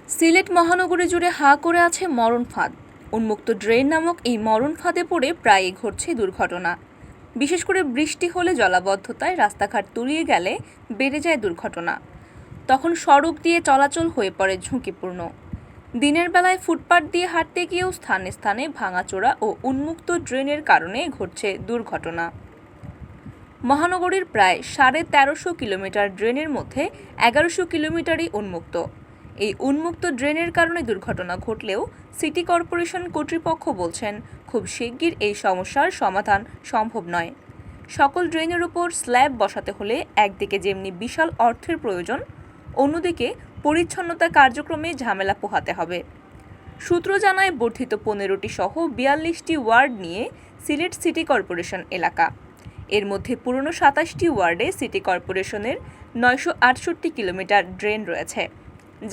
সিলেট মহানগরী জুড়ে হাঁ করে আছে মরণ ফাঁদ। উন্মুক্ত ড্রেন নামক এই মরণ ফাঁদে পড়ে প্রায়ই ঘটছে দুর্ঘটনা। বিশেষ করে বৃষ্টি হলে জলাবদ্ধতায় রাস্তাঘাট তলিয়ে গেলে বেড়ে যায় দুর্ঘটনা। তখন সড়ক দিয়ে চলাচল হয়ে পড়ে ঝুঁকিপূর্ণ। দিনের বেলায় ফুটপাত দিয়ে হাঁটতে গিয়েও স্থানে স্থানে ভাঙাচোরা ও উন্মুক্ত ড্রেনের কারণে ঘটছে দুর্ঘটনা। মহানগরীর প্রায় 1350 কিলোমিটার ড্রেনের মধ্যে 1100 কিলোমিটারই উন্মুক্ত। এই উন্মুক্ত ড্রেনের কারণে দুর্ঘটনা ঘটলেও সিটি কর্পোরেশন কর্তৃপক্ষ বলছেন খুব শিগগির এই সমস্যার সমাধান সম্ভব নয়। সকল ড্রেনের উপর স্ল্যাব বসাতে হলে একদিকে যেমনি বিশাল অর্থের প্রয়োজন, অন্যদিকে পরিচ্ছন্নতা কার্যক্রমে ঝামেলা পোহাতে হবে। সূত্র জানায় বর্ধিত 15টি সহ 42টি ওয়ার্ড নিয়ে সিলেট সিটি কর্পোরেশন এলাকা। এর মধ্যে পুরনো 27টি ওয়ার্ডে সিটি কর্পোরেশনের 968 কিলোমিটার ড্রেন রয়েছে,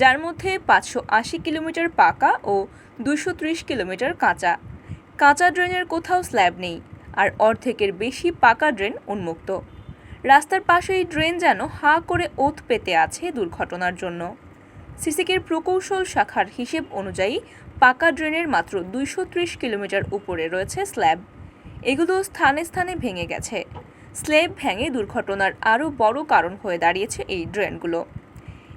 যার মধ্যে 580 কিলোমিটার পাকা ও 230 কিলোমিটার কাঁচা। কাঁচা ড্রেনের কোথাও স্ল্যাব নেই, আর অর্ধেকের বেশি পাকা ড্রেন উন্মুক্ত। রাস্তার পাশেই ড্রেন যেন হাঁ করে ওত পেতে আছে দুর্ঘটনার জন্য। সিসিকের প্রকৌশল শাখার হিসেব অনুযায়ী পাকা ড্রেনের মাত্র 230 কিলোমিটার উপরে রয়েছে স্ল্যাব। এগুলো স্থানে স্থানে ভেঙে গেছে। স্ল্যাব ভেঙে দুর্ঘটনার আরও বড় কারণ হয়ে দাঁড়িয়েছে এই ড্রেনগুলো।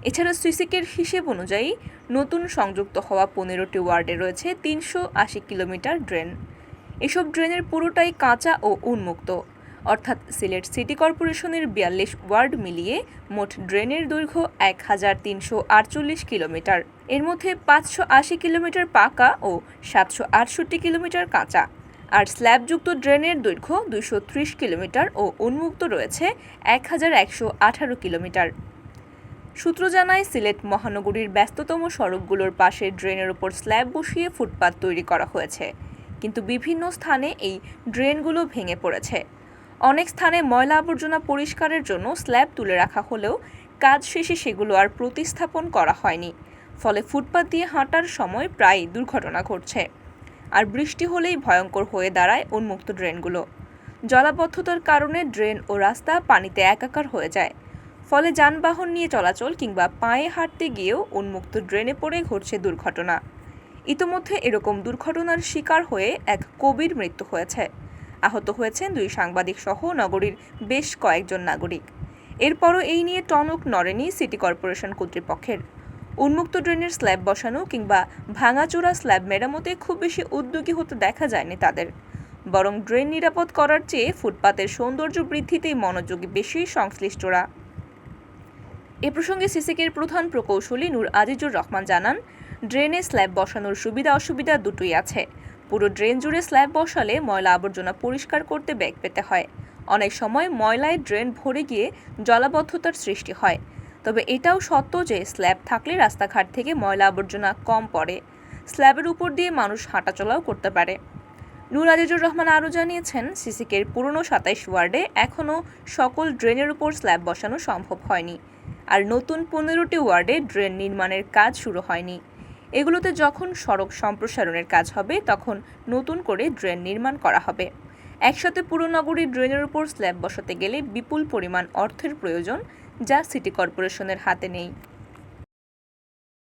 এছাড়া সিসিকের হিসেব অনুযায়ী নতুন সংযুক্ত হওয়া 15টি ওয়ার্ডে রয়েছে 380 কিলোমিটার ড্রেন। এসব ড্রেনের পুরোটাই কাঁচা ও উন্মুক্ত, অর্থাৎ সিলেট সিটি কর্পোরেশনের 42 ওয়ার্ড মিলিয়ে মোট ড্রেনের দৈর্ঘ্য 1348 কিলোমিটার। এর মধ্যে 580 কিলোমিটার পাকা ও 768 কিলোমিটার কাঁচা, আর স্ল্যাবযুক্ত ড্রেনের দৈর্ঘ্য 230 কিলোমিটার ও উন্মুক্ত রয়েছে 1118 কিলোমিটার। সূত্র জানায় সিলেট মহানগরীর ব্যস্ততম সড়কগুলোর পাশে ড্রেনের উপর স্ল্যাব বসিয়ে ফুটপাত তৈরি করা হয়েছে, কিন্তু বিভিন্ন স্থানে এই ড্রেনগুলো ভেঙে পড়েছে। অনেক স্থানে ময়লা আবর্জনা পরিষ্কারের জন্য স্ল্যাব তুলে রাখা হলেও কাজ শেষে সেগুলো আর প্রতিস্থাপন করা হয়নি, ফলে ফুটপাত দিয়ে হাঁটার সময় প্রায় দুর্ঘটনা ঘটছে। আর বৃষ্টি হলেই ভয়ঙ্কর হয়ে দাঁড়ায় উন্মুক্ত ড্রেনগুলো। জলাবদ্ধতার কারণে ড্রেন ও রাস্তা পানিতে একাকার হয়ে যায়, ফলে যানবাহন নিয়ে চলাচল কিংবা পায়ে হাঁটতে গিয়েও উন্মুক্ত ড্রেনে পড়ে ঘটছে দুর্ঘটনা। ইতোমধ্যে এরকম দুর্ঘটনার শিকার হয়ে এক কবির মৃত্যু হয়েছে। আহত হয়েছেন 2 সাংবাদিক সহ নগরীর বেশ কয়েকজন নাগরিক। এরপরও এই নিয়ে টনক নড়েনি সিটি কর্পোরেশন কর্তৃপক্ষের। উন্মুক্ত ড্রেনের স্ল্যাব বসানো কিংবা ভাঙাচোরা স্ল্যাব মেরামতে খুব বেশি উদ্যোগী হতে দেখা যায়নি তাদের, বরং ড্রেন নিরাপদ করার চেয়ে ফুটপাতের সৌন্দর্য বৃদ্ধিতেই মনোযোগী বেশি সংশ্লিষ্টরা। এ প্রসঙ্গে সিসিকের প্রধান প্রকৌশলী নূর আজিজুর রহমান জানান, ড্রেনে স্ল্যাব বসানোর সুবিধা অসুবিধা দুটোই আছে। পুরো ড্রেন জুড়ে স্ল্যাব বসালে ময়লা আবর্জনা পরিষ্কার করতে বেগ পেতে হয়। অনেক সময় ময়লায় ড্রেন ভরে গিয়ে জলাবদ্ধতার সৃষ্টি হয়। তবে এটাও সত্য যে স্ল্যাব থাকলে রাস্তাঘাট থেকে ময়লা আবর্জনা কম পড়ে। স্ল্যাবের উপর দিয়ে মানুষ হাঁটাচলাও করতে পারে। নূর আজিজুর রহমান আরও জানিয়েছেন, সিসিকের পুরনো 27 ওয়ার্ডে এখনও সকল ড্রেনের উপর স্ল্যাব বসানো সম্ভব হয়নি, আর নতুন 15টি ওয়ার্ডে ড্রেন নির্মাণের কাজ শুরু হয়নি। এগুলোতে যখন সড়ক সম্প্রসারণের কাজ হবে তখন নতুন করে ড্রেন নির্মাণ করা হবে। একসাথে পুরো নগরীর ড্রেনের উপর স্ল্যাব বসাতে গেলে বিপুল পরিমাণ অর্থের প্রয়োজন, যা সিটি কর্পোরেশনের হাতে নেই।